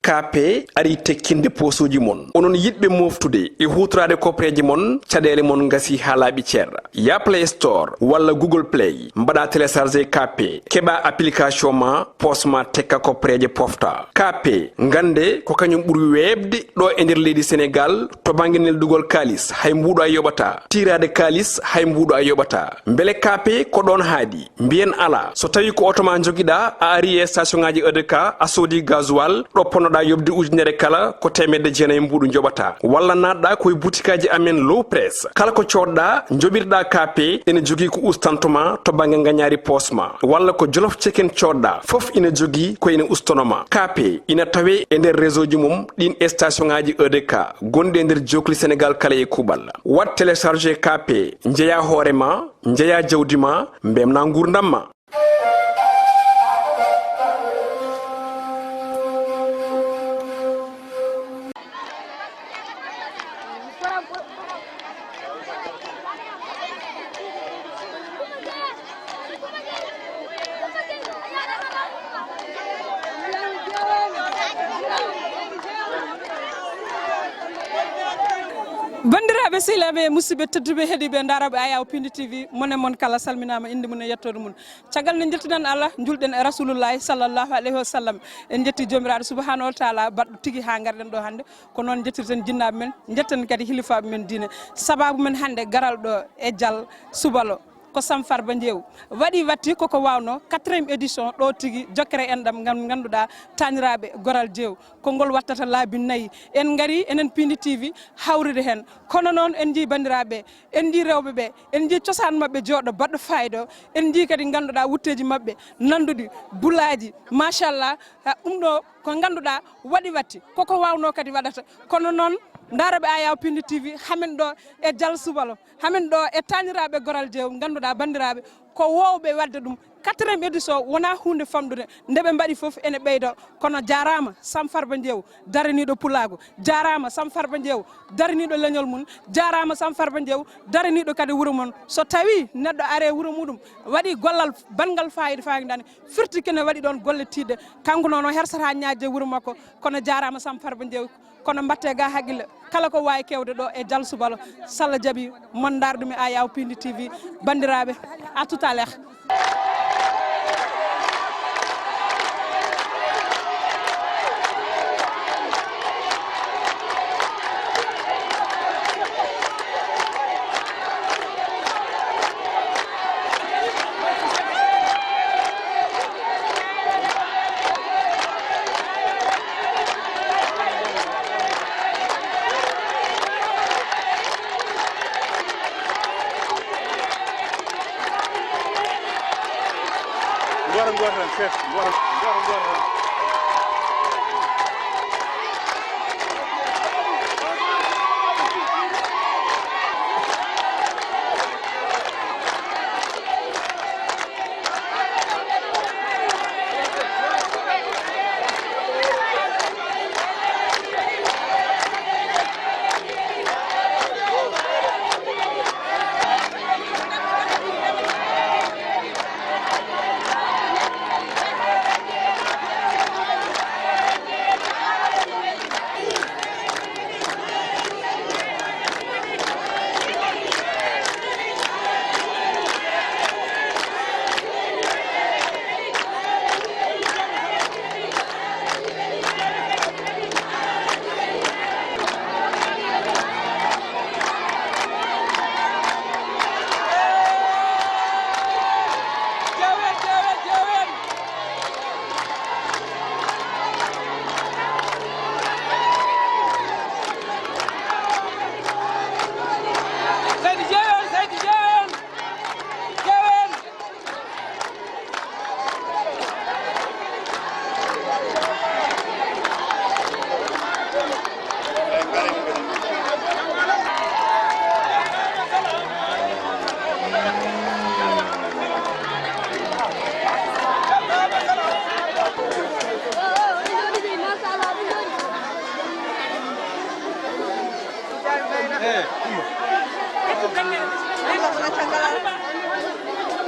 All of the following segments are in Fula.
kape ari tekkinde posuji mon onon yidbe moftude e hutrade kopreji mon cadele mon ngasi halabi cerra ya Play Store walla Google Play mbada télécharger kape keba application ma posma tekka kopreje pofta kape ngande ko kanyum buri webde do e nder leydi Sénégal to banginel dugol kalis hay mbudo ayobata tirade kalis hay mbudo ayobata mbele kape ko don haadi mbien ala so tawi ko otoma jogida a ari e station ngaji EDK a sodi gasoil do ponoda yobde ujunere kala ko temedde jeenay mbudu jobata walla nadda koy boutikaji amen low press kala ko codda jobirda kape ene jogi ko ustantoma to bange nganyari posma walla ko jolof chicken codda fof ina jogi ko ina ustonoma kape ina tawe e nder réseau ji mum din station ngaji EDK gonde nder jokli Sénégal kala e kubal wat télécharger kape njeya horema njeya jawdima mbemna ngurdamma bandiraɓe sehilaɓe musidɓe tedduɓe heeɗiɓe daraɓe ayaw Piindi TV mone mon kala salminama inde mum e yettode mum caggal nde jettiɗen Allah julɗen e rasulullahi sallllahu alayhi wa sallam en jetti jomiraɗo subahanahu wa taala baɗɗo tigui ha garɗen ɗo hande ko noon jettirten jinnaɓe men jetten kadi hilifaɓe men diine sababu men hande garal ɗo e Dial Subalo ko Sam Farba Ndiéw waɗi watti koko wawno 4e édition ɗo tigui jokkere enɗam gam ganduɗa Tanirabe Goral Die ko ngol wattata laabi 4 en gari enen Piindi TV hawrude hen kono noon en jii bandiraɓe en jii rewɓeɓe en jii cosaan mabɓe jooɗo baɗɗo fayida en jii kadi ganduɗa wutteji mabɓe nanduɗi bulaji machallah ɗo ko ganduɗa waɗi watti koko wawno kadi waɗata kono noon daraɓe ayaw Piindi TV hamen ɗo e Dial Subalo hamen ɗo e Tanirabe Goral Die ganduɗa bandiraɓe ko wowɓe wadde ɗum 4e édition wona hunde famdude ndeɓe mbaɗi foof ene ɓeydo kono jarama Sam Farba Ndiéw daraniɗo pulago jarama Sam Farba Ndiéw daraniɗo leñol mum jarama Sam Farba Ndiéw daraniɗo kadi wuuro mon so tawi neɗɗo are wuuro muɗum waɗi gollal bangal fayida fayidani firti kene waɗi ɗon golle tidde kanko noon o hersata ñaajde wuuro makko kono jarama Sam Farba Ndiéw kono mbatte ga haqqille kala ko wawi kewde ɗo e Dial Subalo sallah jaaɓi mon darɗum e ayaw Piindi TV bandiraɓe à tout à l'heure. Guarda, chef, guarda.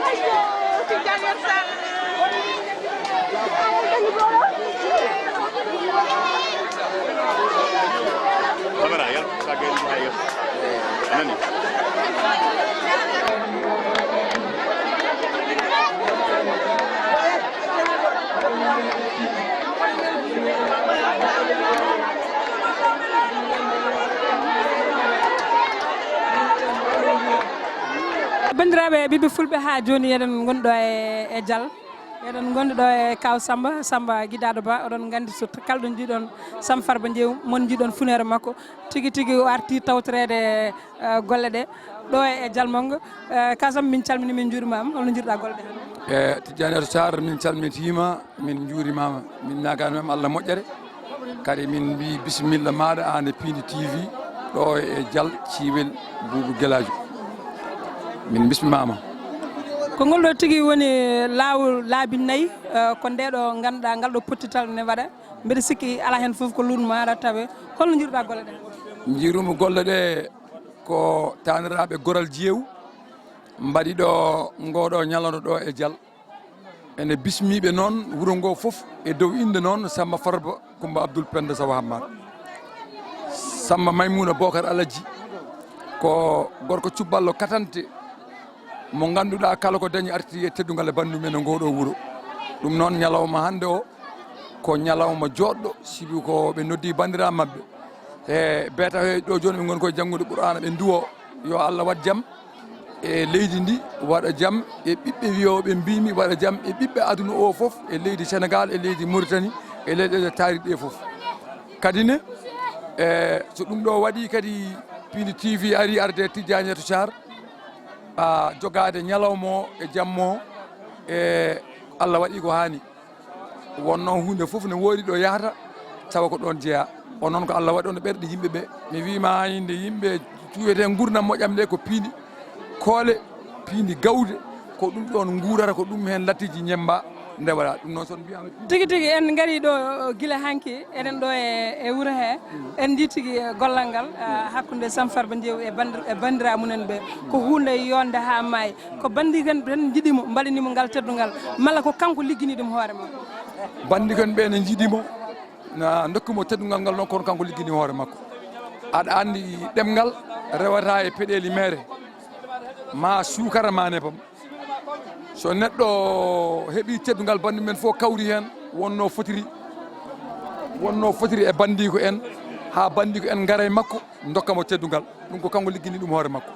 Ayo, bandiraɓe ɓiɓɓe fulɓe ha joni eɗen gonɗo e dial eɗen gondi ɗo e kaw samba guidaɗo ba oɗon gandi so kalɗo jiiɗon Samba Farba Ndiéw mon jiiɗon funere makko tigui tigui o arti tawtorede golle ɗe ɗo e jalmongo kasam min calmini min juurimama holno jiiɗa golle ɗe Tidiane Sarr min calmitima min juurimama min ñaganimam Allah moƴƴere kadi min mbi bisimilla maɗa an e Piindi TV ɗo e dial ciwel Boubou Guéladio min bismimama ko ngol ɗo tigui woni lawol laabi nayyi ko ndeɗo ganduɗa ngal ɗo pottital ne waɗa mbeɗa sikki ala hen foof ko lurma aɗa tawe holno jiiruɗa golle ɗe jiirumo golle ɗe ko Tanirabe Goral Die mbaɗi ɗo ngoɗo ñalano ɗo e dial ene bismiɓe noon wuuro ngo foof e dow inde noon Samba Farba Coumba Abdoul Penda Sow Hammar Samba Maymouna Bocar Alaji ko gorko cubballo katante mo ganduɗa kala ko dañi arti e teddugal e bandu men e ngoɗo wuuro ɗum noon ñalawma hande o ko ñalawma joɗɗo sibi ko ɓe noddi bandira mabɓe e beeta ɗo joni ɓe goni koye janggude Qur'ana ɓe duwo yo Allah wat jaam e leydi ndi waɗa jaam e ɓiɓɓe wiyoɓe mbimi waɗa jaam e ɓiɓɓe aduna o foof e leydi Sénégal e leydi Mauritanie e leyɗeɗe taari ɗe foof kadi ne so ɗum ɗo waɗi kadi Piindi TV ari arde Tidiane Sarr jogade ñalawmo e jammo e Allah waɗi ko hani wonno hunde foof ne woodi ɗo yahata tawa ko ɗon jeeya o noon ko Allah waɗi on ɓerɗe yimɓeɓe mi wima inde yimɓe tuwete gurdam moƴƴam ɗe ko Piindi koole Piindi gawde ko ɗum ɗon guurata ko ɗum hen lattiji ñemba ndewaɗa ɗum noon son mbiyama tigui tigui en gari ɗo guila hanki eɗen ɗo e wuuro he en ji tigui gollal ngal hakkude Samba Farba Ndiéw e bandira munen ɓe ko hunde yonde ha maayi ko bandi ken tan jiiɗimo mbaɗanimo ngal teddugal malla ko kanko liggini ɗum hoore makko bandi ken ɓe ne jiiɗimo na dokkumo teddugal ngal noon kono kanko liggini hoore makko aɗa andi ɗemgal rewata e peɗeli mere ma sukara ma nebam so neɗɗo heeɓi teddugal bandi men fof kawri hen wonno fotiri e bandiko en ha bandiko en garay makko dokkamo teddugal ɗum ko kanko liggini ɗum hoore makko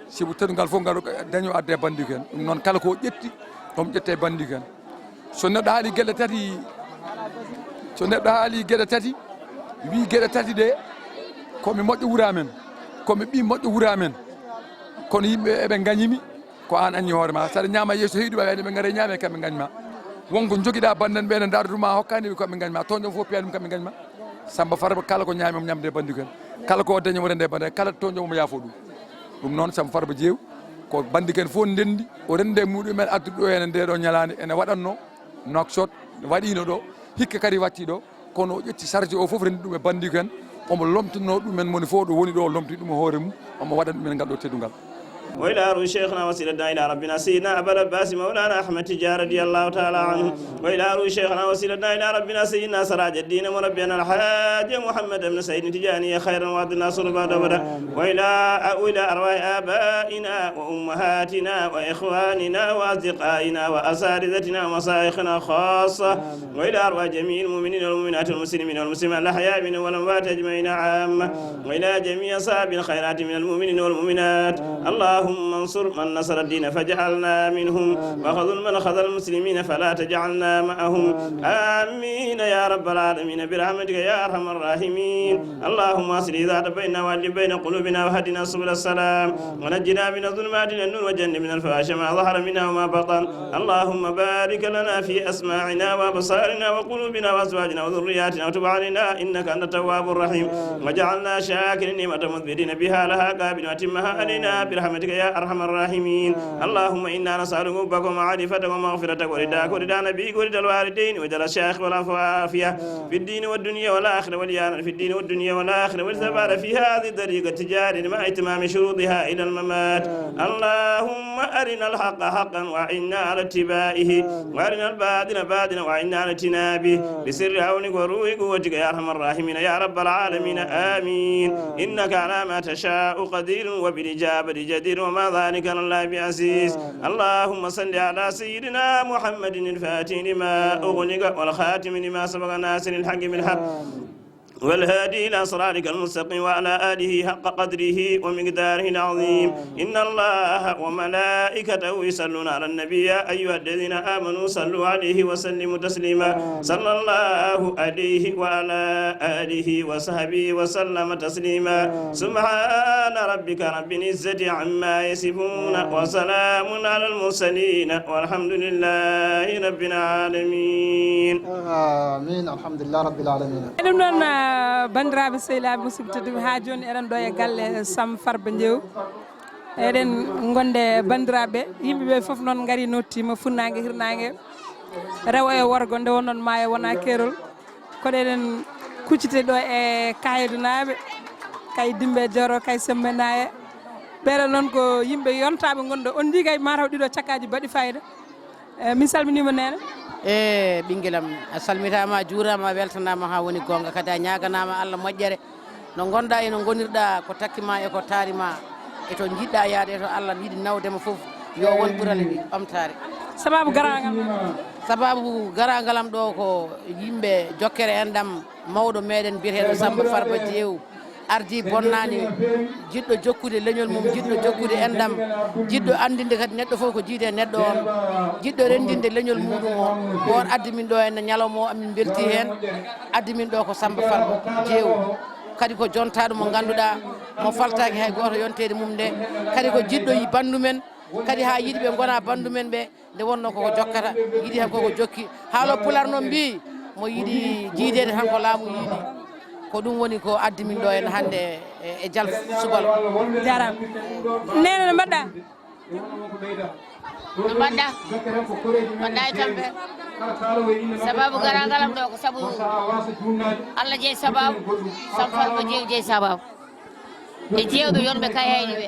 sibu teddugal fof ngal daño adde e bandiko en ɗum noon kala ko ƴetti ɗum ƴette e bandiko en so neɗɗo haali gueɗe tati wi gueɗe tati ɗe komi moƴƴo wuuramen komi ɓi moƴƴo wuuramen kono yimɓe eɓe gañimi ko an anni hoore ma saɗa ñaama yeeso heyɗi ɓaɓe ɓe gaare ñaame kamɓe gañma wonko joguiɗa banden ɓe ne dardatuma hokkani kamɓe gañma toon jom fof piyani ɗum kamɓe gañma Samba Farba kala ko ñaami omo ñamde bandiko en kala ko dañi omo rende e bande kala toon jom omo yaafo ɗum noon Samba Farba Ndiéw ko bandiko en fof ndendi o rende muɗumen addude ɗo ene nde ɗo ñalade ene waɗanno nokshot waɗino ɗo hikka kadi watti ɗo kono o ƴetti charge o foof rendi ɗum e bandiko en omo lomtino ɗumen moni fof ɗo woni ɗo o lomti ɗum e hoore mum omo waɗan ɗumen ngal ɗo teddugal وإلى أروي شيخنا وسيلتنا إلى ربنا سيدنا أبا العباس مولانا أحمد تجار رضي الله تعالى عنه وإلى أروي شيخنا وسيلتنا إلى ربنا سيدنا سراج الدين مربينا الحاج محمد بن سيد تجاني خيرا وعد الناصر بعد أبدا وإلى أرواح آبائنا وأمهاتنا وإخواننا وأصدقائنا وأساتذتنا ومشايخنا خاصة وإلى أرواح جميع المؤمنين والمؤمنات والمسلمين والمسلمات الأحياء منهم والأموات أجمعين عامة وإلى جميع أصحاب الخيرات من المؤمنين والمؤمنات اللهم انصر من نصر الدين فاجعلنا منهم وخذل من خذل المسلمين فلا تجعلنا معهم آمين يا رب العالمين برحمتك يا أرحم الراحمين اللهم أصلح ذات بيننا وألف بين قلوبنا وهدنا سبل السلام ونجنا من الظلمات إلى النور وجنبنا الفواحش ما ظهر منها وما بطن اللهم بارك لنا في أسماعنا وأبصارنا وقلوبنا وأزواجنا وذرياتنا وتب علينا إنك أنت التواب الرحيم وجعلنا شاكرين نعمة مذبرين بها لها قابل وأتمها علينا برحمتك يا أرحم الراحمين اللهم إنا نسألك حبك ومعرفتك ومغفرتك ورداك ورضا نبيك ورضا الوالدين ورضا الشيخ والعافية في الدين والدنيا والآخرة واليانا في الدين والدنيا والآخرة والثبات في هذه الطريقة التجارية مع إتمام شروطها إلى الممات اللهم أرنا الحق حقا وأعنا على اتباعه وأرنا الباطل باطلا وأعنا على اجتنابه بسر عونك وروح قوتك يا أرحم الراحمين يا رب العالمين آمين إنك على ما تشاء قدير وبالإجابة جدير وما ذلك على الله بعزيز اللهم صل على سيدنا محمد الفاتح لما أغلق والخاتم لما سبق ناصر الحق بالحق والهادي إلى صراطك المستقيم وعلى آله حق قدره ومقداره العظيم إن الله وملائكته يصلون على النبي يا أيها الذين آمنوا صلوا عليه وسلموا تسليما صلى الله عليه وعلى آله وصحبه وسلم تسليما سبحان ربك رب العزة عما يصفون وسلام على المرسلين والحمد لله رب العالمين آمين الحمد لله رب العالمين bandiraɓe sehilaɓe musidɓe tedduɓe ha joni eɗen ɗo e galle Sam Farba Diew eɗen gonde bandiraɓe yimɓeɓe foof noon gaari nottima funnague hirnague rewo e worgo nde wonnoon maayo wona keerol koɗo eɗen kuccite ɗo e kayidunaɓe kay dimbe joro kay semme naye ɓeɗo noon ko yimɓe yontaɓe gonɗo on ndi kay mataw ɗiɗo cakkaji baɗi fayida min salminima nene ɓinguelam a salmitama juurama weltanama ha woni gonga kadi a ñaganama Allah moƴƴere no gonɗa eno gonirɗa ko takkima e ko taarima e to jiɗɗa yaade e to Allah yiiɗi nawdema foof yo won ɓurale ɗi ɓamtare sababu garangalam ɗo ko yimɓe jokkere enɗam mawɗo meɗen biyeteɗo Samba Farba Diew ardi bonnani jiɗɗo jokkude leñol mum jiɗɗo jokkude enɗam jiɗɗo andinde kadi neɗɗo fof ko jiide neɗɗo on jiɗɗo rendinde leñol muɗum o on addi min ɗo enne ñalawma o amin belti hen addi min ɗo ko Samba Farba Diew kadi ko jontaɗo mo ganduɗa mo faltaki hay goto yontede mum nde kadi ko jiɗɗo yi bandumen kadi ha yiiɗi ɓe gona bandumen ɓe nde wonno koko jokkata yiiɗi hen koko jokki haalo pular noon mbi mo yiiɗi jiidede tan ko laamu yiiɗi ko ɗum woni ko addi min ɗo en hannde e jal subalo jaram nene no mbaɗɗa no mbaɗɗa mbaɗɗa e tambe sababu garangalam ɗo ko saabu Allah jeeyi sababu Samba Farba Diew jeeyi sababu e jewɓe yonɓe kayayni ɓe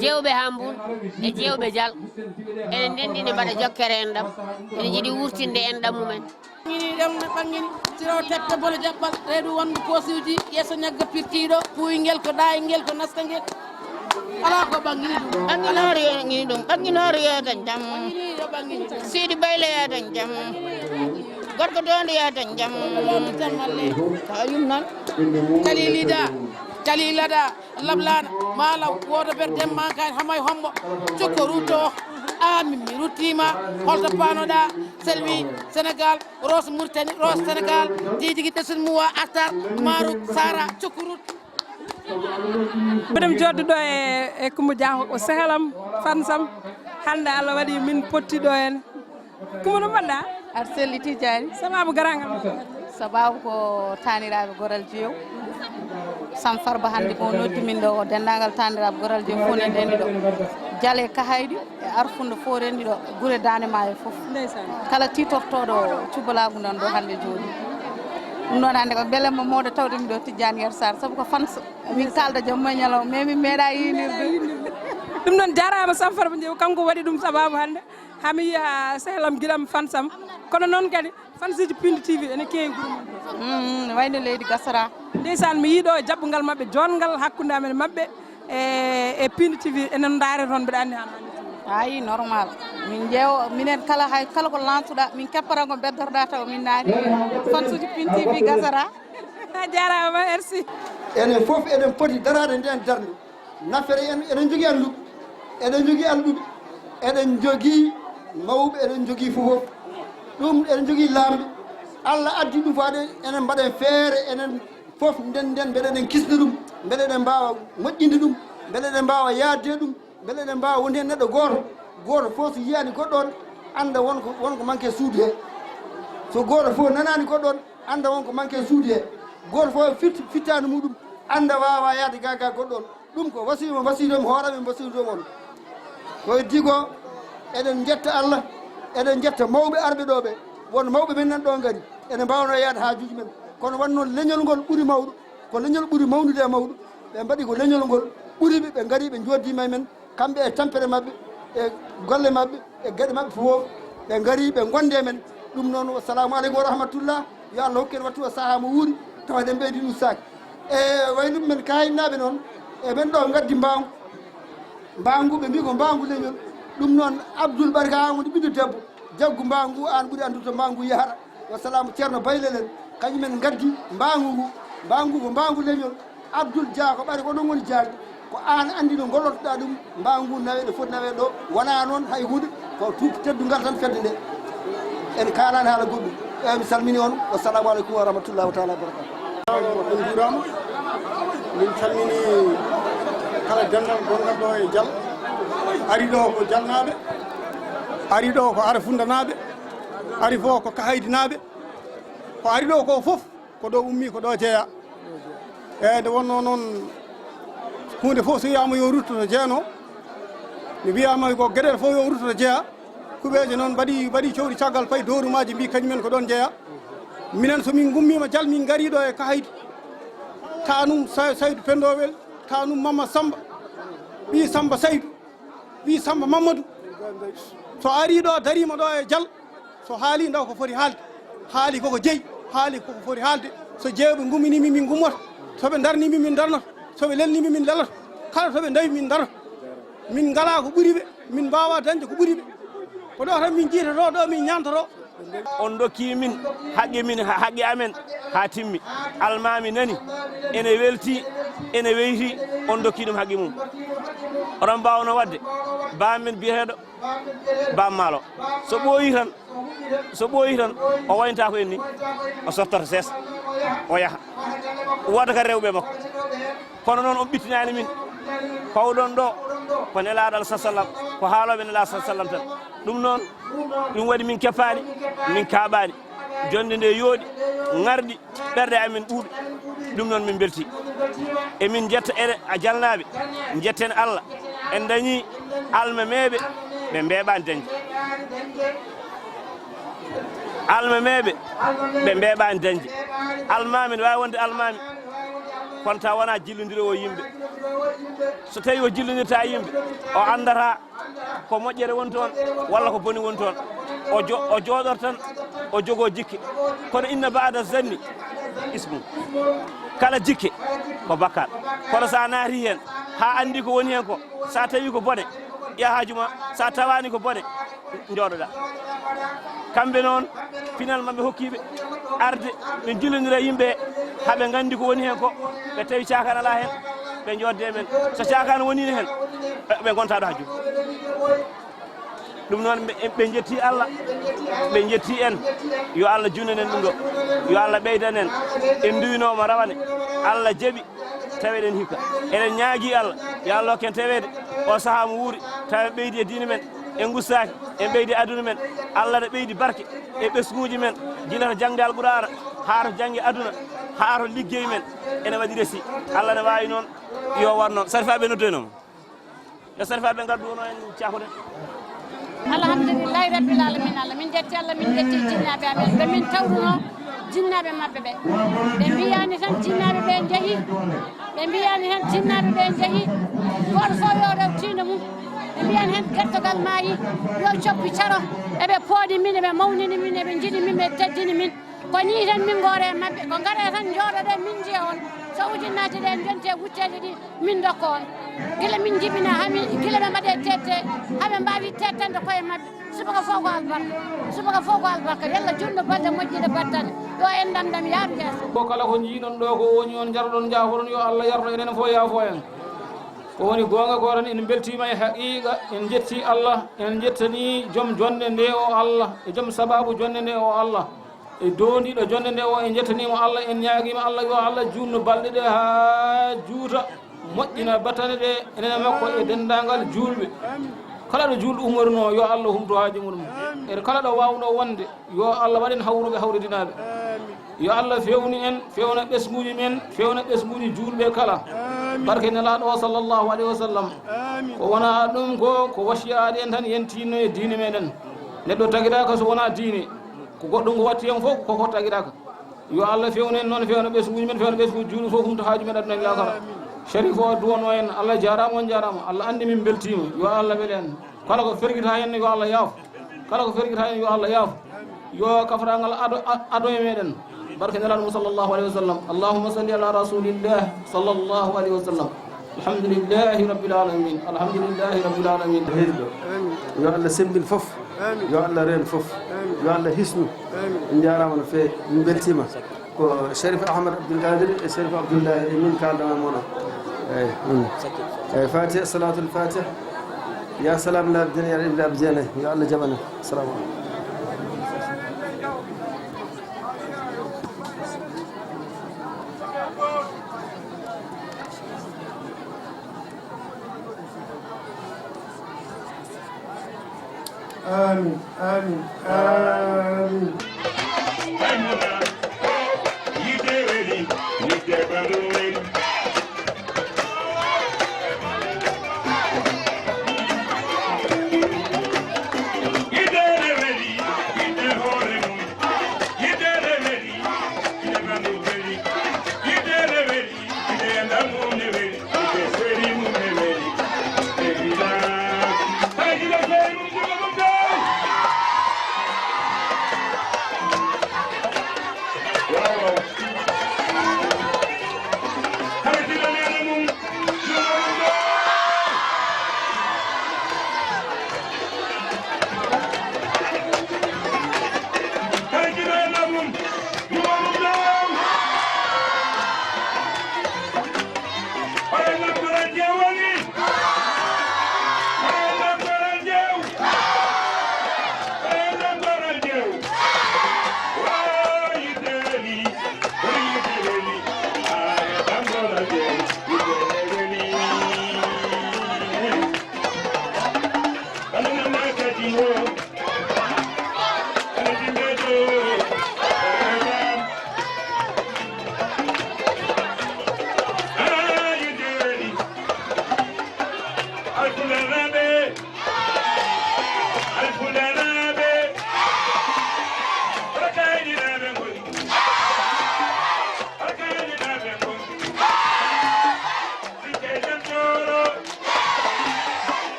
jewɓe hambun e jewɓe dial enen ndendine mbaɗa jokkere en ɗam ene jiiɗi wurtinde en ɗam mumen ɓangini ɗem ɓangini siro tette bolo jaɓɓal reedu wonde posuji yesso ñagga pirtiɗo puyguel ko ɗayguel ko nastagel ala ko ɓangini ɗum ɓanginore yoɗini ɗum ɓanginore yodan jam Sidi Bayle yodan jam gorko donde yodan jam kayum nan tali lada lablana mala woto berdem mankani hamay hombo cokko rutto amin mi ruttima holto panoɗa selwi Sénégal Rose Mauritanie Rose Sénégal jeyjigui ɗesun muwa artar Marouk Sara cokko rut mbiɗem jodduɗo e Coumba Dia o sehelam fansam hande Allah waɗi min pottiɗo hen Coumba no mbaɗɗa aɗa selliti Diary sababu garangal sababu ko Tanirabe Goral Die Samba Farba hande ko noddi min ɗo o dendagal Tanirabe Goral Die fof ne ndendi ɗo jaale kahaydi e arfunde fof rendi ɗo guure dane maayo foof kala titortoɗo cubalagu nan ɗo hande jooɗi ɗum noon hande ko belemma mawɗo tawdemi ɗo Tidiane Yero Sarr saabu ko fans min kalda jamma ñalaw mais min meeɗa yinirde ɗum noon jarama Samba Farba Diew kanko waɗi ɗum sababu hande hami yiya sehelam giɗam fansam kono noon kadi fansiji Piindi TV ene kewi guure wayno leydi gasara ndeysan mi yiiɗo e jaɓɓugal mabɓe jongal hakkude amen mabɓe e Piindi TV enen daare toon mbiɗa andi han ayi normal min ƴeewo minen kala hay kala ko lantuɗa min keppata ko beddorɗa taw min naani fansuji Piindi TV gasara a jarama merci enen fof eɗen poti darade nden darde nafere en eɗen jogui anduɓe eɗen jogui alɗuɓe eɗen jogui mawɓe eɗen jogui fofof ɗum eɗen jogui lamɓe Allah addi ɗum fade enen mbaɗen feere enen fof nden beɗe eɗen kisna ɗum beɗe eɗen mbawa moƴƴinde ɗum beɗe eɗen mbawa yaadde ɗum beɗe eɗen mbawa wonde hen neɗɗo goto fof so yiyani goɗɗon anda wonko manque suudu he so goto fof nanani goɗɗon anda wonko manque suudu he goto fof fittani muɗum anda wawa yaade gaga goɗɗon ɗum ko wasiɗomi hooraɓe wasiɗomi on ko heddi ko eɗen jetta Allah eɗen jetta mawɓe arɓe ɗo ɓe won mawɓe men nan ɗo gari ene mbawno yaade hajuji men kono wanno leñol ngol ɓuuri mawɗo ko leñol ɓuuri mawnude e mawɗo ɓe mbaɗi ko leñol ngol ɓuuriɓe ɓe gari ɓe joddima e men kamɓe e tampere mabɓe e golle mabɓe e gueɗe mabɓe fof ɓe gari ɓe gonde men ɗum noon wassalamu aleykum wa rahmatullah yo Allah hokku en wattu o saaha mo wuuri tawa eɗen ɓeydi ɗum sac e wayno men kayinnaɓe noon e ɓen ɗo gaddi mbangu ɓe mbi ko mbangu leñol ɗum noon Abdoul Barka Amadou ɓiɗɗo debbo jaggu mbangu an ɓuuri andude mbangu yahata wassalamu ceerno baylelen kañumen gaddi mbangu ngu mbangu ko mbangu leñol Abdoul Dia ko ɓari ko ɗon woni jaaɗi ko an andi no gollotoɗa ɗum mbangu nawe ɗo foti nawe ɗo wona noon hay hunde ko tuuki teddugal tan fedde nde en kalani haala goɗɗum mi salmini on wassalamu aleykum wa rahmatullahi taala wa barakatu en juurama min calmini kala dendal gongal ɗo e Dial ari ɗo ko jalnaɓe ari ɗo ko ara fundanaɓe ari fo ko kahaydinaɓe ko ari ɗo ko foof ko ɗo ummi ko ɗo jeeya eyyi nde wonno noon hunde fof so wiyama yo ruttoto jeeyano mi wiyama ko gueɗel fof yo ruttoto jeeya kuɓeje noon mbaɗi cowɗi caggal payi dorumaji mbi kañumen ko ɗon jeeya minen somin gummima Dial min gariɗo e kahaydi tanum Saydou Pendowel tanum Mama Samba ɓi Samba Saydou ɓi Samba Mamadou so ari ɗo darima ɗo e Dial so haali ndaw ko foti haalde haali koko jeeyi haali koko foti haalde so jeewɓe gumminimi min gummoto soɓe darnimi min darnoto soɓe lelnimi min leloto kala toɓe dawi min daroto min ngala ko ɓuuri ɓe min mbawa dañde ko ɓuuri ɓe ko ɗo tan min jiitoto ɗo min ñantoto on dokki min haqqe amen ha timmi almami nani ene welti ene weyti on dokki ɗum haqqe mum oɗon mbawno wadde bammen biyeteɗo bammalo so ɓooyi tan o waynta ko en ni o sottoto seesa o yaaha woda ka rewɓe makko kono noon on ɓittinani min pawɗon ɗo ko nelaɗo Allah sallam ko haaloɓe nelaɗo sallam tan ɗum noon ɗum waɗi min keppani min kaɓani jonde nde yooɗi garɗi ɓerɗe amin ɓuuɓe ɗum noon min belti emin jetta a jalnaɓe jetten Allah en dañi almameɓe ɓe mbeɓani dañde almameɓe ɓe mbeɓani dañde almami ne wawi wonde almami kono ta wona jillodirowo yimɓe so tawi o jillodirta yimɓe o andata ko moƴƴere woni toon walla ko boni woni toon o jooɗor tan o jogo jikke kono inna ba'da zanni ismu kala jikke ko bakkal kono sa naati hen ha andi ko woni hen ko sa tawi ko bone yahajuma sa tawani ko bone jooɗoɗa kamɓe noon final maɓe hokkiɓe arde ɓe jillodira yimɓe haɓe gandi ko woni hen ko ɓe tawi cakan ala hen ɓe jodde men so cakan wonino hen ɓe gonta ɗo ha joni ɗum noon ɓe jetti Allah ɓe jetti en yo Allah junnanen ɗum ɗo yo Allah ɓeydan en duwinoma rawane Allah jaaɓi taweɗen hikka eɗen ñaagui Allah yo Allah hokken tawede o saaha mo wuuri tawa ɓeydi e diine men en gustaki en ɓeydi aduna men Allah ne ɓeydi barke e ɓesguji men gila to jangde alqur'ana haa to jangge aduna haa to liggey men ene waɗi resi Allah ne wawi noon yo war noon sarifaɓe noddoynoma yo sarifaɓe gaddu ono en cakuɗen alhamdulillahi rabbil alamin Allah min jetti Allah min jetti jinnaɓe amen ɓe min tawruno jinnaɓe mabɓe ɓe ɓe mbiyani tan jinnaɓe ɓe jeehi ɓe mbiyani hen jinnaɓe ɓe jeehi goto fof yo rew tinde mum ɓe mbiyani hen gertogal maayi yo coppi caro eɓe pooɗi min eɓe mawnini min eɓe jiiɗi min ɓe teddini min ko ni tan min goore mabɓe ko gaare tan jooɗoɗe min jiya on so ujunnaaje ɗe jonte wutteje ɗi min dokka on gila min jibina gila ɓe mbaɗe tette haɓe mbawi tettande koye mabɓe subaka fof ko albarka yalla junno balɗe moƴƴiɗe battane yo en ndamdam yaaru yeeso ko kala ko jiiɗon ɗo ko woni on jaroɗon jaaforon yo Allah yarno enen fof yaafo en ko woni gonga ko tan en beltima e haqiqa en jetti Allah en jettani joom jonde nde o Allah e joom sababu jonde nde o Allah e dondiɗo jonde nde o en jettanimo Allah en ñaaguima Allah yo Allah junno balɗe ɗe ha juuta moƴƴina battane ɗe enen makko e dendagal julɓe kala ɗo julɗo ummorno yo Allah humto haaji muɗum e kala ɗo wawno wonde yo Allah waɗen hawruɓe hawridinaɓe yo Allah fewni en fewna ɓesguji men fewna ɓesguji julɓe kala barke nelaɗo o sallllahu alayhi wa sallam ko wona ɗum ko wasiyade en tan yentino e diine meɗen neɗɗo taguiɗaka so wona diine ko goɗɗum ko watti hen fof koko taguiɗaka yo Allah fewni en noon fewna ɓesguji men fewna ɓesguji julɓe fof humto haaju men aduna lakara sharif o duwono en Allah jarama on jarama Allah andi min beltima yo Allah weele en kala ko ferguita hen yo Allah yaafo kala ko ferguita hen yo Allah yaafo yo kafragal ado e meɗen barke nelaɗo sallllahu alayhi wa sallam allahumma salli ala rasulillah sallllahu alayhi wa sallam alhamdulillahi rabbil alamin alhamdulillahi rabbil alamin yo Allah sembin fof yo Allah reen fof yo Allah hisnu en jarama no feewi min beltima ko Sherif Ahmad Abdoul Qadir e Sherif Abdoullahi e min kaldama mono eyi Fatiha salatul Fatiha ya salam labdina ya ibn abdina ya Allah jabana assalamu alaikum آمين آمين آمين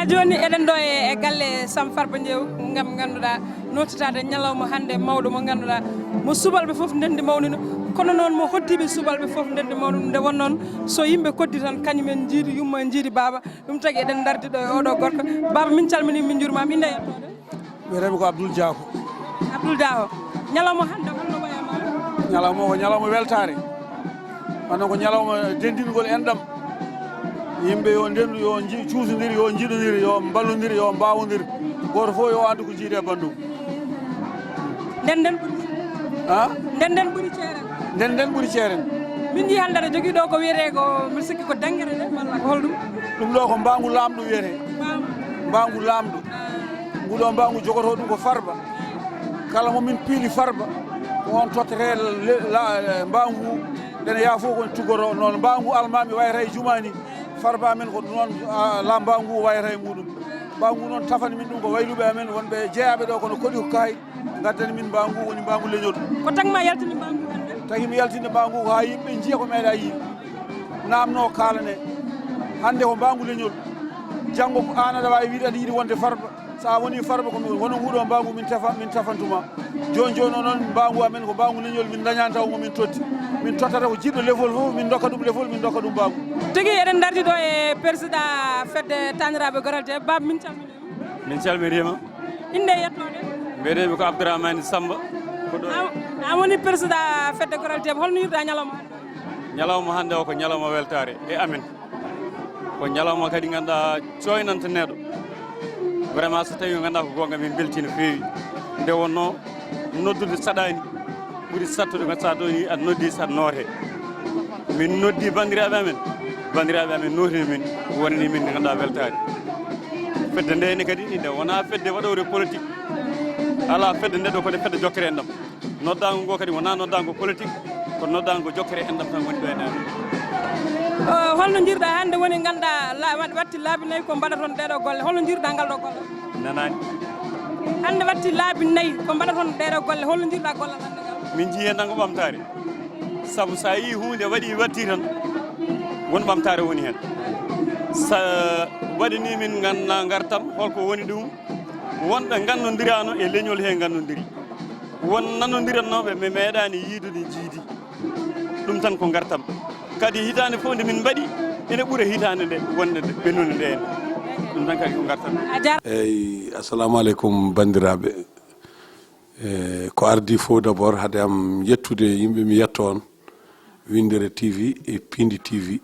joni eɗen ɗo e galle Sam Farba Ndiaye gam ganduɗa notitade ñalawma hande mawɗo mo ganduɗa mo subalɓe foof ndendi mawnino kono noon mo hoddiɓe subalɓe foof ndendi mawnino nde won noon so yimɓe koddi tan kañumen jiidi yumma en jiidi baba ɗum tagui eɗen dardi ɗo e oɗo gorko baba min calmini min jurmama inde yettode wiyetemi ko Abdoul Dia ko Abdoul Dia o ñalawma hande holno wayama ñalawma ko ñalawma weltare wonno ko ñalawma dendingol enɗam yimɓe yo ndendu yo cuusodiri yo jiiɗodiri yo ballodiri yo mbawodiri goto fof yo andu ko jiide bandum ndenden ha ndenden ɓuuri ceeren ndenden ɓuuri ceeren min jii hande aɗa jogui ɗo ko wiyete ko mbiɗa sikki ko dangere de walla ko holɗum ɗum ɗo ko mbangu lamɗo wiyete mbangu lamɗo nguɗo mbangu jogoto ɗum ko Farba kala momin piili Farba on tottete mbangu ɗene yaa fof kon tugoro noon mbangu almami wayata e jumani Farba amen ko noon lambangu wayata e muɗum mbangu noon tafani min ɗum ko wayluɓe amen wonɓe jeeyaɓe ɗo kono koɗi ko kayi gaddani min mbangu woni mbangu leñol ko tagma yaltini mbangu hande tagui mi yaltinde mbangu ko ha yimɓe jiiya ko meeɗa yii namno kalane hande ko mbangu leñol janggo an aɗa wawi wiide aɗa yiiɗi wonde Farba sa woni Farba ko wono nguɗo mbangu min tafantuma joni joni o noon mbangu amen ko mbangu leñol min dañani taw momin totti min tottata ko jiɗɗo lefol fof min dokka ɗum lefol min dokka ɗum mbangu tigui eɗen dardi ɗo e président fedde Tanirabe Goral Die baba min calminima min calminima inde yettode mbiyetemi ko Abdourahmane Samba ko ɗo an woni président fedde Goral Die holno yirda ñalawma hande ñalawma hande o ko ñalawma weltare e amen ko ñalawma kadi ganduɗa coynanta neɗɗo vraiment so tawi ganduɗa ko gonga min belti no fewi nde wonno noddude saɗani ɓuuri sattude ko sa ɗoni aɗa noddi saɗa noote min noddi bandiraɓe amen bandiraɓe amen notini min wonani min nde ganduɗa weltare fedde nde ne kadi inde wona fedde waɗore politique ala fedde nde ɗo kode fedde jokkere en ɗam noddago ngo kadi wona noddago politique kono noddago jokkere en ɗam tan woni ɗo ene holno jirɗa hande woni ganduɗa watti laabi 4 ko mbaɗaton ɗeɗo golle holno jirɗa ngal ɗo golle nanani hande watti laabi 4 ko mbaɗaton ɗeɗo golle holno jirɗa gollal hande ngal min jii hen tan ko ɓamtare saabu sa yi hunde waɗi watti tan won ɓamtare woni hen sa waɗini min ganna gartam holko woni ɗum wonɓe gannodirano e leñol he gannodiri won nanodirannoɓe mi meeɗani yiidude jiidi ɗum tan ko gartam kadi hitande fof nde min mbaɗi ene ɓuura hitande nde wonde ɓennude nde hen ɗum tan kadi ko gartam eyyi assalamu aleykum bandiraɓe ko ardi fof d' abord haade am yettude yimɓe mi yetto on Windere TV e Piindi TV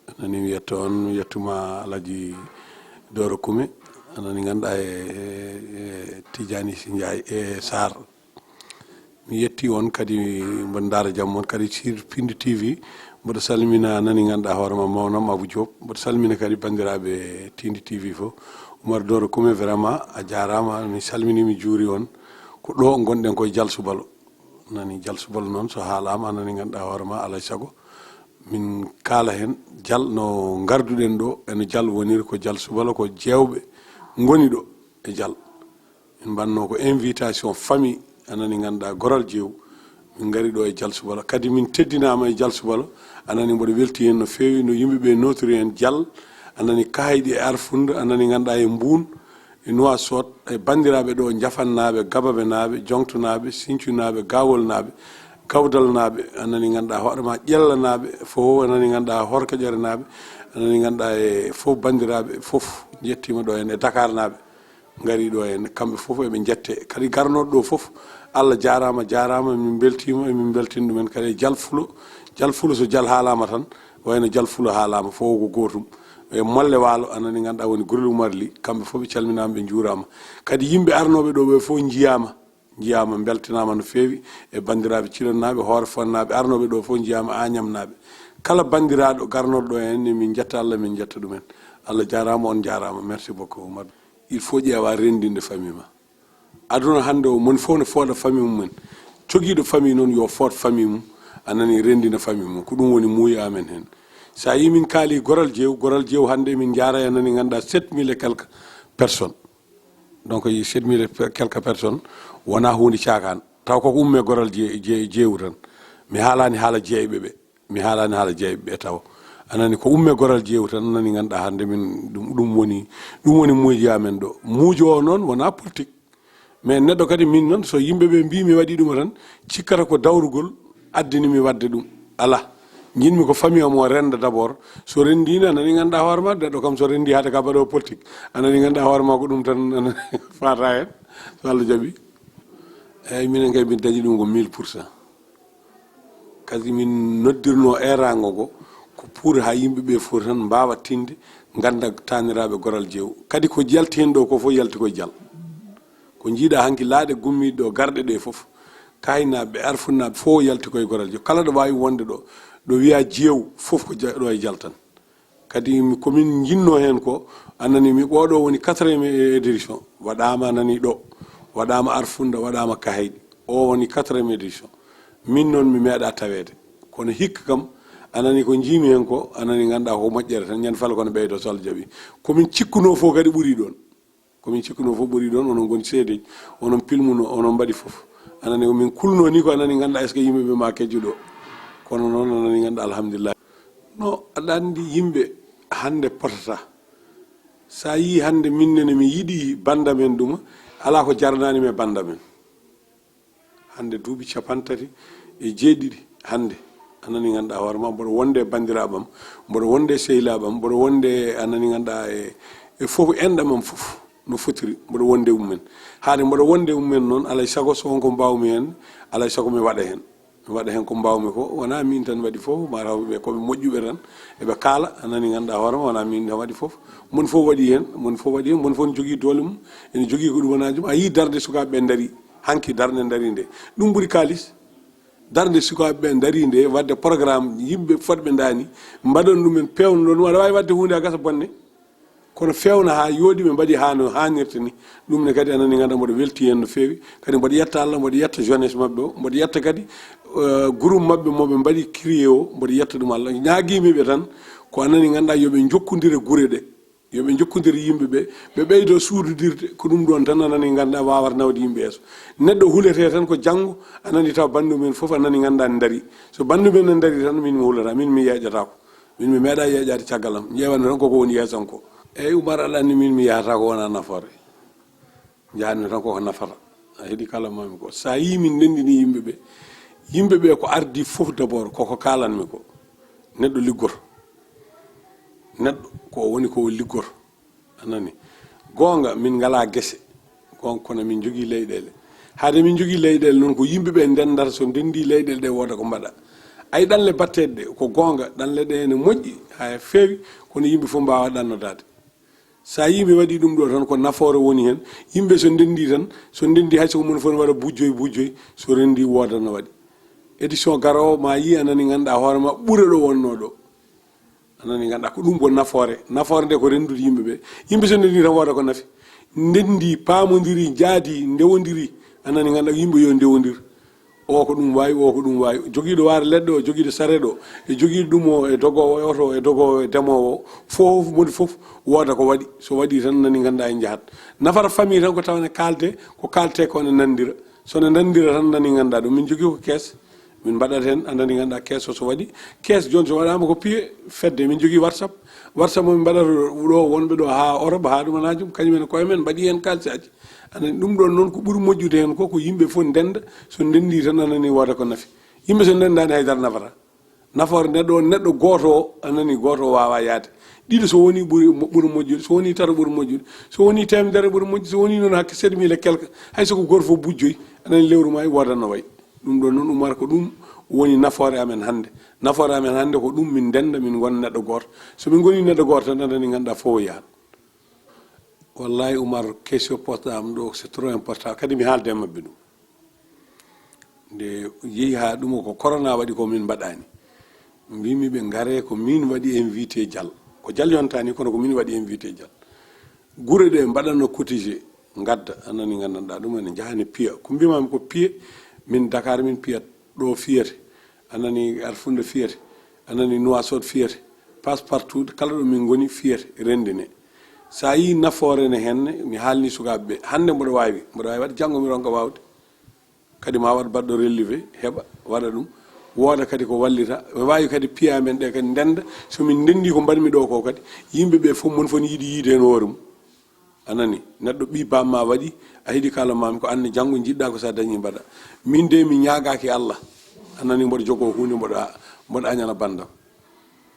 anani mi yetto on mi yettuma Alaji Doro Kume anani ganduɗa e Tidiani Sy Ndiaye e Sarr mi yetti on kadi mboɗo daara jaam on kadi sur Piindi TV mboɗo salmina nani ganduɗa hoorema mawnam Abou Diop mboɗo salmina kadi bandiraɓe Piindi TV fof Oumar Doro Kume vraiment a jarama mi salmini mi juuri on ko ɗo gonɗen koye Dialsubalo nani Dialsubalo noon so haalama anani ganduɗa hoorema alay saago min kaala hen dial no garduɗen ɗo eno dial woniri ko Dialsubalo ko jewɓe goni ɗo e dial min mbanno ko invitation famille anani ganduɗa Goral Diew min gari ɗo e Dialsubalo kadi min teddinama e Dialsubalo anani mboɗo welti hen no fewi no yimɓeɓe notiri hen dial anani kayɗi e Arfunde anani ganduɗa e Mboun e Nouakchott e bandiraɓe ɗo Jafannaɓe Gabaɓe naɓe Jonktonaɓe Sinthiounaɓe Gawol naɓe Kawdal naɓe anani ganduɗa hoorema ƴellanaɓe fof anani ganduɗa Horkadiare naɓe anani ganduɗa e fof bandiraɓe fof jettima ɗo hen e Dakar naɓe gari ɗo hen kamɓe fof eɓe jette kadi garnoɗo ɗo fof Allah jarama jarama min beltima emin beltin ɗumen kadi e Dialfulo so dial haalama tan wayno Dialfulo haalama fof ko gotum e molle waalo anani ganduɗa woni Gurel Oumar Ly kamɓe fof ɓe calminama ɓe juurama kadi yimɓe arnoɓe ɗo ɓe fof jiyama beltinama no fewi e bandiraɓe Cilonnaɓe Hoore Fonnaɓe arnoɓe ɗo fof jiyama Agnam naɓe kala bandiraɗo garnoɗo ɗo hen min jetta Allah min jetta ɗumen Allah jarama on jarama merci beaucoup Oumar il faut ƴeewa rendinde famille ma aduna hande o mon fof ne fooda famille mumen coguiɗo famille noon yo foot famille mum anani rendina famille mum ko ɗum woni muuya amen hen sa yi min kaali Goral Diew hande min jaara e nani ganduɗa 7000 et quelques personnes donc 7000 et quelques personnes wona hunde cakan taw koko umme Goral Diew tan mi haalani haala jeeyiɓeɓe taw anani ko umme Goral Diew tan nani ganduɗa hande min ɗum woni muuji amen ɗo muujo o noon wona politique mais neɗɗo kadi min noon so yimɓeɓe mbi mi waɗi ɗum tan cikkata ko dawrugol addinimi wadde ɗum ala jinmi ko famille omo renda d' abord so rendino anani ganduɗa hoorema neɗɗo kam so rendi haade ka mbaɗo politique anani ganduɗa hoorema ko ɗum tan fata hen so Allah jaaɓi eyyi minen kay min dañi ɗum ko 1000%. kadi min noddirno erago ko pour ha yimɓeɓe fof tan mbawa tinde ganda taniraɓe Goral Diew kadi ko jalti hen ɗo ko fof yalti koye dial ko jiiɗa hanki laaɗe gummiɗe ɗo garɗe ɗe fof kaynaɓe Arfunnaɓe fof yalti koye Goral Diew kala ɗo wawi wonde ɗo wiya Diew fof ko ɗo e dial tan kadi komin jinno hen ko anani mi ɓoɗo woni 4e édition waɗama anani ɗo waɗama Arfunde waɗama Kahayɗi o woni 4e édition min noon mi meeɗa tawede kono hikka kam anani ko jiimi hen ko anani ganduɗa ko moƴƴere tan ñande fala kono ɓeydo so Allah jaaɓi komin cikkuno fof kadi ɓuuri ɗon onon goni seedeji onon pilmuno onon mbaɗi fof anani komin kulno ni ko anani ganduɗa est ce que yimɓeɓe ma kejjuɗo kono noon anani ganduɗa alhamdulillah no aɗa andi yimɓe hande potata sa yi hande minnene mi yiiɗi bandamen ɗuma ala ko jarnani me bandamen hande duuɓi 50 hande anani ganduɗa hoorema mboɗo wonde e bandiraɓam mboɗo wonde e sehilaɓam mboɗo wonde anani ganduɗa e fof enɗamam fof no fotiri mboɗo wonde mumen haade mboɗo wonde mumen noon alay saago so wonko mbawmi hen alay saago mi waɗa hen ko mbawmi ko wona min tan waɗi fof mataɓe koɓe moƴƴuɓe tan eɓe kaala anani ganduɗa hoorema wona min tan waɗi fof mon fof waɗi hen mon fof ne jogui doole mum ene jogui ko ɗumanajum a yi darde sukaɓeɓe daari hanki darde daari nde ɗum ɓuuri kalis darde sukaɓe ɓe darinde wadde programme yimɓe fotɓe dani mbaɗon ɗumen pewno ɗon waɗa wawi wadde hunde a gasa bonne kono fewna ha yooɗi ɓe mbaɗi ha no hannirta ni ɗum ne kadi anani ganduɗa mboɗo welti hen no fewi kadi mboɗo yetta Allah mboɗo yetta jeunesse mabɓe o mboɗo yetta kadi groupe mabɓe moɓe mbaɗi crié o mboɗo yetta ɗum Allah ñaguimiɓe tan ko anani ganduɗa yooɓe jokkodira guure ɗe yooɓe jokkodira yimɓeɓe ɓe ɓeydo suudodirde ko ɗum ɗon tan anani ganduɗa wawata nawde yimɓe yeeso neɗɗo hulete tan ko janggo anani taw bandumen foof anani ganduɗa ne daari so bandumen ne daari tan min mi hulata min mi yeƴatako min mi meeɗa yeƴade caggal am ƴewanmi tan koko woni yeesan ko eyyi Oumar aɗa andi min mi yahata ko wona nafoore jahanmi tan koko nafata a heeɗi kala mami ko sa yi min ndendini yimɓeɓe ko ardi foof d' abord koko kalanmi ko neɗɗo liggoto neɗɗo ko woni ko liggoto anani gonga min ngala guese gonga kono min jogui leyɗele haade min jogui leyɗele noon ko yimɓeɓe ndendata so ndendi leyɗele ɗe woda ko mbaɗa ay ɗanle battede ɗe ko gonga ɗanle ɗe ene moƴƴi ha feewi kono yimɓe fof mbawa ɗannodade sa yimɓe waɗi ɗum ɗo tan ko nafoore woni hen yimɓe so ndendi tan so ndendi hay soko mum fof ne waɗa bujjoy so rendi woda no waɗi édition garowo ma yi anani ganduɗa hoorema ɓuura ɗo wonno ɗo anani ganduɗa ko ɗum ko nafoore nde ko rendude yimɓeɓe yimɓe so ndendi tan woda ko nafi ndendi pamodiri jaadi ndewodiri anani ganduɗa yimɓe yo ndewodir o ko ɗum wawi o ko ɗum wawi joguiɗo waare leɗɗe o joguiɗo sareɗo o e joguiɗo ɗum o e dogowo e oto e dogowo e demowo o fof modi fof wooda ko waɗi so waɗi tan nani ganduɗa e jahat nafata famille tan ko tawne kalte ko kalte ko ne nandira sono nandira tan nani ganduɗa ɗum min jogui ko kees min mbaɗat hen andani ganduɗa kees o so waɗi kees joni so waɗama ko piye fedde min jogui whatsapp momin mbaɗata ɗo wonɓe ɗo ha Europe ha ɗumanajum kañumen koye men mbaɗi hen kalsaji anani ɗum ɗon noon ko ɓuuri moƴƴude hen ko yimɓe fof ndenda so ndendi tan anani woda ko nafi yimɓe so ndendani haydara nafata nafoore neɗɗo goto o anani goto o wawa yaade ɗiɗo so woni ɓuuri moƴƴude so woni tato ɓuuri moƴƴude so woni temedere ɓuuri moƴƴude so woni noon hakke 7000 quelque hay soko goto fof bujjoy anani lewru ma wodanno wayi ɗum ɗon noon Oumar ko ɗum woni nafoore amen hannde ko ɗum min ndenda min gona neɗɗo goto somin goni neɗɗo goto tan anani ganduɗa fof o yahat wallahi Oumar question postaɗam ɗo c'est trop important kadi mi haalde mabɓe ɗum nde yeehi ha ɗum ko corona waɗi ko min mbaɗani mbimi ɓe gaare ko min waɗi invité Dial ko Dial yontani kono ko min waɗi invité Dial guure ɗe mbaɗanno cotisé gadda anani gandanɗa ɗum ene jahani piya ko mbimami ko piye min Dakar min piyat ɗo fiyete anani Arfunde fiyete anani Nouakchott fiyete passe partout kala ɗo min goni fiyete rendine sa yi nafoore ne henne mi haalni sukaɓeɓe hande mboɗo wawi wadde janggo mi ronka wawde kadi ma waɗ baɗɗo rellivé heɓa waɗa ɗum wooda kadi ko wallita wawi kadi piya men ɗe kadi ndenda somin ndendi ko mbaɗmi ɗo ko kadi yimɓeɓe fof mon foni yiiɗi yiide hen hoore mum anani neɗɗo ɓi bamma waɗi a heeɗi kala mami ko anne janggo jiɗɗa ko sa dañi mbaɗa min de mi ñagaki Allah anani mboɗo jogo hunde mboɗo añana bandam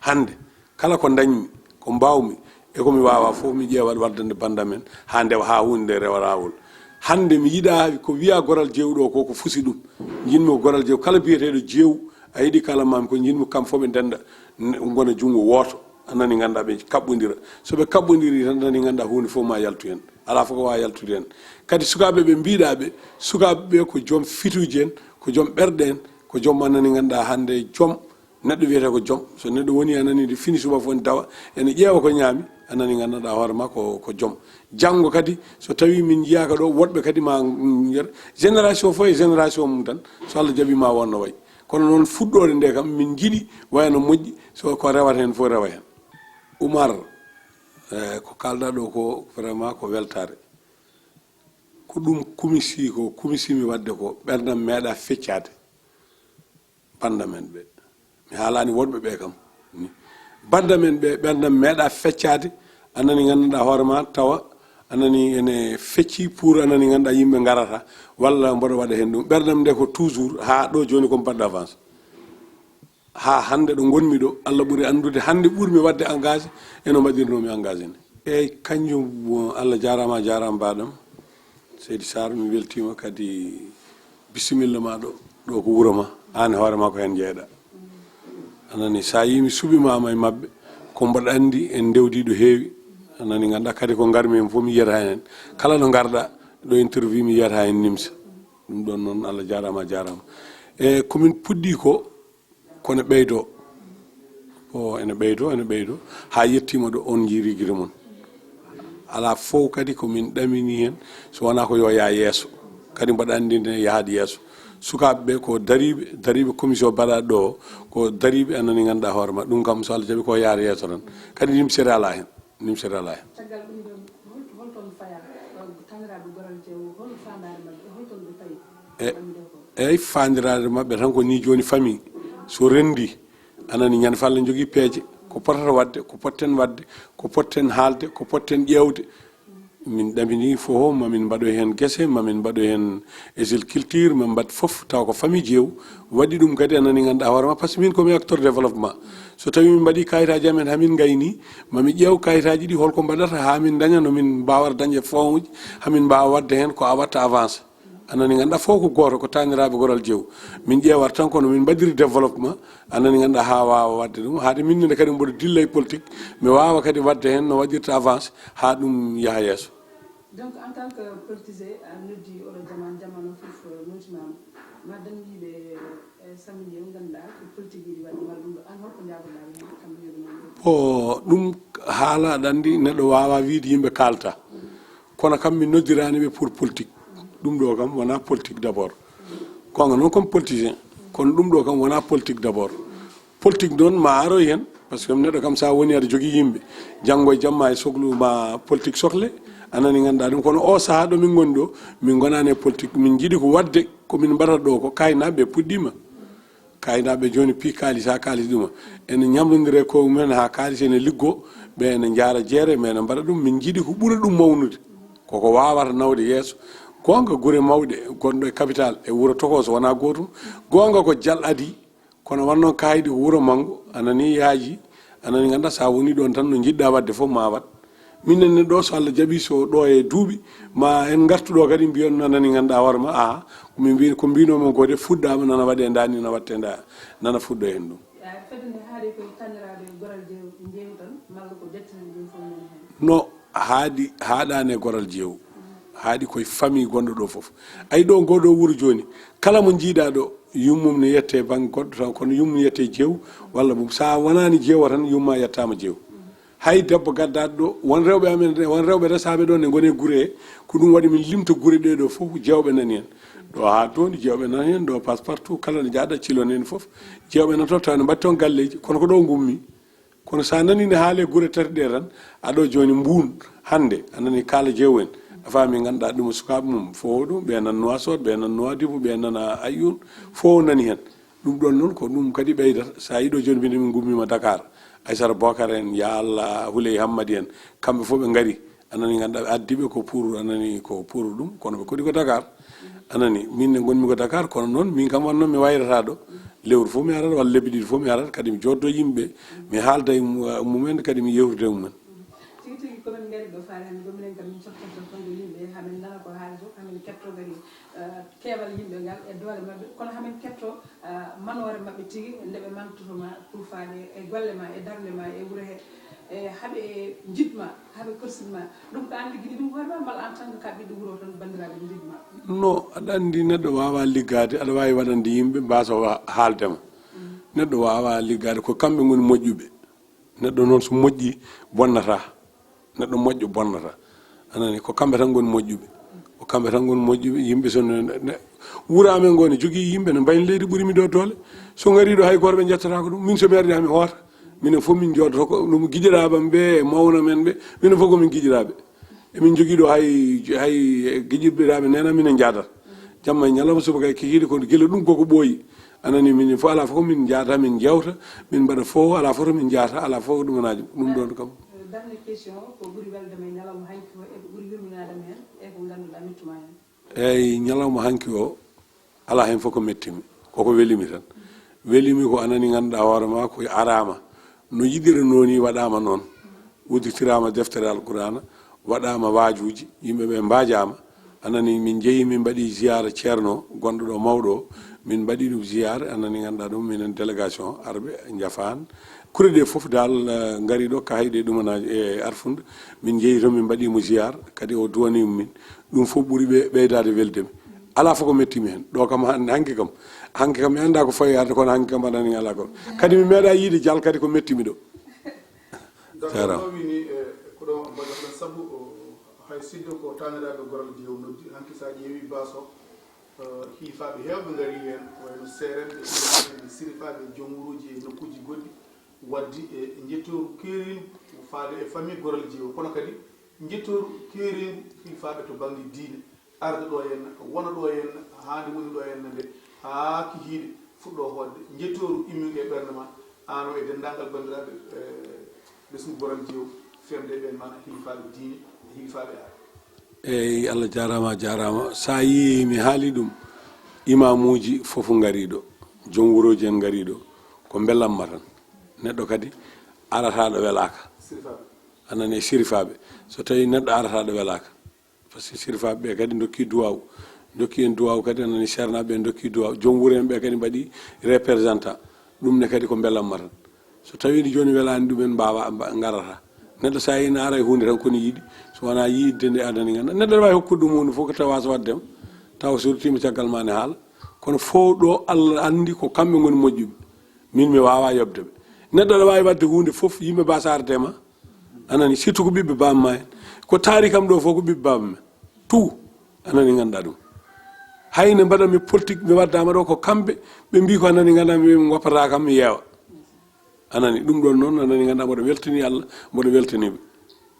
hande kala ko dañmi ko mbawmi e komi wawa fof mi ƴeewaɗ waddande bandam en ha ndewa ha hunde nde rewa lawol hande mi yiiɗa ko wiya goral jewɗo ko fusi ɗum jinmi ko goral jew kala biyeteɗo jew a yiiɗi kala mami ko jinmi kam fof ɓe denda gona junggo woto anani ganduɗa ɓe kaɓɓodira soɓe kaɓɓodiri tan anani ganduɗa hunde fof ma yaltu hen ala fof ko wawa yaltude hen kadi sukaɓe ɓe mbiɗaɓe sukaɓeɓe ko joom fituji en ko joom ɓerɗe en ko joom anani ganduɗa hande joom neɗɗo wiyete ko joom so neɗɗo woni anani de fini suba fof ne tawa ene ƴeewa ko ñaami anani ganduɗa hoorema ko joom janggo kadi so tawi min jiyaka ɗo woɗɓe kadi ma génération fof e génération mum tan so Allah jaaɓi ma wonno wayi kono noon fuɗɗode nde kam min jiiɗi wayno moƴƴi so ko rewata hen fof rewa hen Oumar ko kalɗa ɗo ko vraiment ko weltare ko ɗum kumisimi wadde ko ɓerdam meeɗa feccade bandamen ɓe mi haalani wonɓe ɓe kam bandamen ɓe ɓerdam meeɗa feccade anani ganduɗa hoorema tawa anani ene fecci pour anani ganduɗa yimɓe garata walla mboɗo waɗa hen ɗum ɓerdam nde ko toujours ha ɗo joni ko mbaɗɗo avance ha hande ɗo gonmi ɗo Allah ɓuuri andude hande ɓuurmi wadde engagé eno mbaɗirnomi engagé ne eyyi kanjum Allah jarama mbaɗam Seydi Sarr mi weltima kadi bisimilla ma ɗo ko wuuro ma an hoorema ko hen jeeɗa anani sa yimi suɓimama e mabɓe ko mbaɗa andi en dewdiɗo heewi anani ganduɗa kadi ko garmi hen fof mi yiyata hen kala no garɗa ɗo interview mi yiyata hen nimsa ɗum ɗon noon Allah jarama e komin puɗɗi ko kono ɓeydo o ene ɓeydo ha yettima ɗo on jiriguire mon ala fof kadi komin ɗamini hen so wona ko yo ya yeeso kadi mbaɗa andinde yaade yeeso sukaɓeɓe ko dariɓe commission mbaɗaɗo ɗo ko dariɓe anani ganduɗa hoore ma ɗum kam so Allah jaaɓi ko yaade yeeso tan kadi nimsere ala hen caggal ɗum ɗon holton faya taniraɓe goral jeewo hol fandare mabɓe holton ɓe payi eyyi fandirade mabɓe tan ko ni joni famille so rendi anani ñande falla jogui peeje ko potata wadde ko potten wadde ko potten haalde ko potten ƴewde min ɗamini fof mamin mbaɗo hen guese mamin mbaɗo hen agriculture min mbaɗ foof taw ko famille jeew waɗi ɗum kadi anani ganduɗa hoorema par ce que min komi acteur développement so tawi min mbaɗi kayitaji amen hamin gayni mami ƴeew kayitaji ɗi holko mbaɗata ha min daña nomin mbawata dañde fonds uji hamin mbawa wadde hen ko a watta avancé anani ganduɗa fof ko goto ko taniraɓe goral jeew min ƴeewata tan kono min mbaɗiri développement anani ganduɗa ha wawa wadde ɗum haade minnede kadi mboɗo dilla e politique mi wawa kadi wadde hen no waɗirta avancé ha ɗum yaaha yeeso. donc en tant que politisé a noddi oɗo jamanu fof notimama ma dandiɓe samiji o ganduɗa ko politique ji waɗi walla ɗum ɗo an holko jagoɗa hen kamɓe o ɗum haala aɗa andi neɗɗo wawa wiide yimɓe kalta kono kam mi noddiraniɓe pour politique ɗum ɗo kam wona politique d' abord gonga noon comme politicien kono ɗum ɗo kam wona politique d' abord politique noon ma aroy hen par ce que neɗɗo kam sa woni aɗa jogui yimɓe janggo e jamma e sohluma politique sohle anani ganduɗa ɗum kono o saaha ɗo min goni ɗo min gonani e politique min jiiɗi ko wadde komin mbaɗata ɗo ko kaynaɓe puɗɗima kaynaɓe joni pi kalis ha kalis ɗuma ene ñamlodire ko mumen ha kalis ene liggo ɓe ene jaara jeere mais ene mbaɗa ɗum min jiiɗi ko ɓuura ɗum mawnude koko wawata nawde yeeso gonga guure mawɗe gonɗo e capital e wuuro tokoso wona gotum gonga ko jal adi kono wannoon kayidi ko wuuro manggo anani yaaji anani ganduɗa sa woni ɗon tan no jiɗɗa wadde fof ma wat minenne ɗo so Allah jaaɓi so ɗo e duuɓi ma en gartuɗo kadi mbiyon anani ganduɗa hoorema a komin mbi ko mbinomi ko de fuɗɗama nana waɗe dani no watte nda nana fuɗɗo hen ɗum fedde haade koye taniraɓe goral jeew jeew tan malla ko jettinen ɗum fof men hen no haɗani e goral jeew haaɗi koye famille gonɗo ɗo foof ayi ɗo ngoɗo wuuro joni kala mo jiiɗa ɗo yummum ne yette banggue goɗɗo tan kono yummum yette jeew walla sa wonani jeewa tan yumma yettama jeew hay debbo gaddaɗo ɗo won rewɓe amen won rewɓe resaɓe ɗo ne gone guure he ko ɗum waɗi min limta guure ɗe ɗo foof jewɓe nani hen ɗo ha toni jewɓe nani hen ɗo passe partout kala ne jaaɗa cilone hen foof jewɓe nan to taw ne mbatti toon galleji kono ko ɗo gummi kono sa nani ne haale guure tati ɗe tan aɗo joni mbun hande anani kaala jeew en a faami ganduɗa ɗum sukaɓe mum fof ɗum ɓe nan Nouakchott ɓe nan Nouadhibou ɓe nan Ayoun fof nani hen ɗum ɗon noon ko ɗum kadi ɓeydata sa yiɗo joni mbinde min gummima Dakar Aissata Bocar en ya Allah Houley Hammadi en kamɓe fof ɓe gaari anani ganduɗa ɓe addiɓe ko pour anani ko pour ɗum kono ɓe koɗi ko Dakar anani min ne gonmi ko Dakar kono noon min kam wonnoon mi wayrata ɗo lewru fof mi arata walla lebbi ɗiɗi fof mi arata kadi mi joddo yimɓe mi haalda e mumen kadi mi yewtude e mumen tigi tigi komin gaari ɗo faare hande gominen kam min sottotonde yimɓe hamin nana ko haali fof hamin ketto kadi keewal yimɓe ngal e doole mabɓe kono hamin ketto manore mabɓe tigi ndeɓe mantotoma pour faade e golle ma e darde ma e wuuro he e haaɓe jidma haaɓe korsidma ɗum ko an ligguiɗi ɗum hoorema mbal en tant que ka ɓiɗɗo wuuro tan bandiraɓe jidma non aɗa andi neɗɗo wawa liggade aɗa wawi waɗande yimɓe mbasa haaldema neɗɗo wawa liggade ko kamɓe goni moƴƴuɓe neɗɗo noon so moƴƴi bonnata neɗɗo moƴƴo bonnata anani ko kamɓe tan goni moƴƴuɓe ko kamɓe tan goni moƴƴuɓe yimɓe so wuuro amen goni jogui yimɓe ne mbayni leydi ɓuurimi ɗo doole so gariɗo hay goto ɓe jettata ko ɗum min somi ardi hami hoota minen fof min jooɗoto ko ɗum guiƴiraɓam ɓe e mawna men ɓe minen fof komin guiƴiraɓe emin jogui ɗo hay guiƴirɓiraɓe nena minen jadata jamma e ñalawma subaka kikiɗe kono guila ɗum koko ɓooyi anani minen fof ala fof min jata min jewta min mbaɗa fof ala fof min jata ala fof ɗumanaji ɗum ɗon kam dernière question ko ɓuuri weldema e ñalawma hanki o eko ɓuuri yurminadema hen e ko ganduɗa mettuma hen eyyi ñalawma hanki o ala hen fof ko mettimi koko welimi tan welimi ko anani ganduɗa hoorema ko arama no yiɗira ni waɗama noon udditirama deftere alqur'ana waɗama waajuji yimɓeɓe mbajama anani min jeeyi min mbaɗi ziyara ceerno gonɗo ɗo mawɗo o min mbaɗi ɗum ziyare anani ganduɗa ɗum minen délégation arɓe jafan kure ɗe foof dal gari ɗo kayɗe ɗumanaji e Arfunde min jeeyi to min mbaɗimo ziyare kadi o duwanima min ɗum fof ɓuuri ɓeydade weldemi ala foko mettimi hen ɗo kam hanki kam mi anda ko fayi arde kono hanki kam aɗani ala ko kadi mi meeɗa yiide jal kadi ko mettimi ɗo jarama wini koɗo mbaɗaɗo saabu hay siddo ko taniraɓe goral jeew noddi hanki sa ƴeewi baso hiifaɓe hewɓe gari hen wayno serenɓe ɓe sirifaɓe joom wuruji e nokkuji goɗɗi waddi e jettoru keerin faade e famille goral jeew kono kadi jettoru keerin hiifaɓe to banggue diine arde ɗo henna wona ɗo henna haade woni ɗo henna nde haa kihiiɗe fuɗɗo hodde jettoru immigue e ɓerde ma ano e dendagal bandiraɓe ɓesgu goral jeew femde ɓen mana hiifaɓe diine e hiifaɓe aade eyyi Allah jarama sa yi mi haali ɗum imamuji foof gariɗo joom wuroji en gariɗo ko bellamma tan neɗɗo kadi arataɗo welaka anani sirifaɓe so tawi neɗɗo arataɗo welaka par ce que sirifaɓe ɓe kadi dokki duwaw dokki en duwaw kadi anani sernaɓe ɓe dokki duwaw joom wuuro en ɓe kadi mbaɗi représentant ɗum ne kadi ko bellamma tan so tawi joni welani ɗumen mbawa garata neɗɗo sa yino ara e hunde tan koni yiiɗi so wona yiidde nde adani ganda neɗɗo ne wawi hokkude ɗum hunde fof ko tawi wasa waddema taw surtima caggal ma ne haala kono fo ɗo Allah andi ko kamɓe goni moƴƴuɓe min mi wawa yobdeɓe neɗɗo ne wawi wadde hunde foof yimɓe mbasa ardema anani surtout ko ɓiɓɓe bamma en ko taari kam ɗo fof ko ɓiɓɓe baba men tout anani ganduɗa ɗum hayne mbaɗanmi politique mi waddama ɗo ko kamɓe ɓe mbi ko anani ganduɗa mi goppata kam mi yeewa anani ɗum ɗon noon anani ganduɗa mboɗo weltani Allah mboɗo weltaniɓe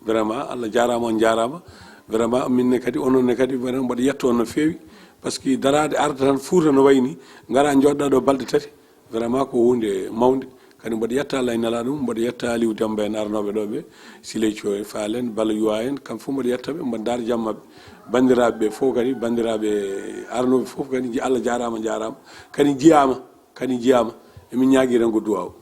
vraiment Allah jarama on jarama vraiment minne kadi ononne kadi vraiment mboɗo yetto on no fewi par ce que darade arde tan Fouta no wayni gara joɗɗa ɗo balɗe tati vraiment ko hunde mawde kadi mboɗo yetta Allah e nela ɗum mboɗo yetta Aliou Demba en arnoɓe ɗo ɓe Siley Thio en Fall en Balla Yuwa en kam fof mboɗo yettaɓe mboɗo daara jammaɓe bandiraɓe ɓe fof kadi bandiraɓe arnoɓe fof kadi Allah jarama kadi jiyama emin ñaagui tan ko duwaw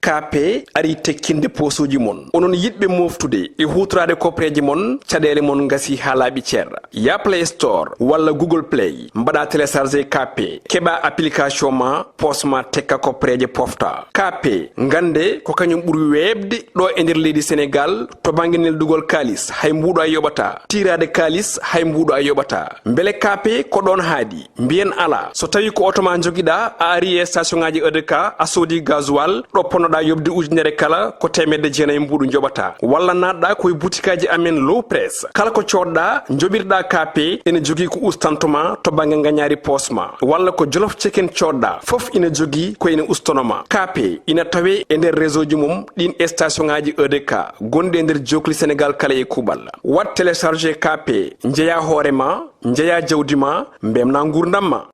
KP ari tekkinde posuji mon onon yidɓe moftude e hutorade kopreji mon caɗele mon gasi ha laaɓi ceerra ya Play Store walla Google Play mbaɗa téléchargé KP keɓa application ma posma tekka kopreje pofta KP gande ko kañum ɓuuri webde ɗo e nder leydi Sénégal to banggue neldugol kalis hay mbuɗo a yoɓata tirade kalis hay mbuɗo a yoɓata beele KP ko ɗon haadi mbiyen ala so tawi ko auto ma joguiɗa a ari e station ngaji EDK a soodi gasoil ɗo ponnoɗa yobde ujunere kala ko temedde jeenayyi mbuɗu joɓata walla natɗa koye boutikaji amen low press kala ko coɗɗa joɓirɗa KP ene jogui ko ustantoma to banggue gagnari posma walla ko jolof chicken coɗɗa foof ina jogui ko ene ustonoma KP ina tawe e nder réseau ji mum ɗin station ngaji EDK gonɗi e nder jokli Sénégal kala e kuɓal wat téléchargé KP jeeya hoorema jeeya jawdi ma mbemna gurdam ma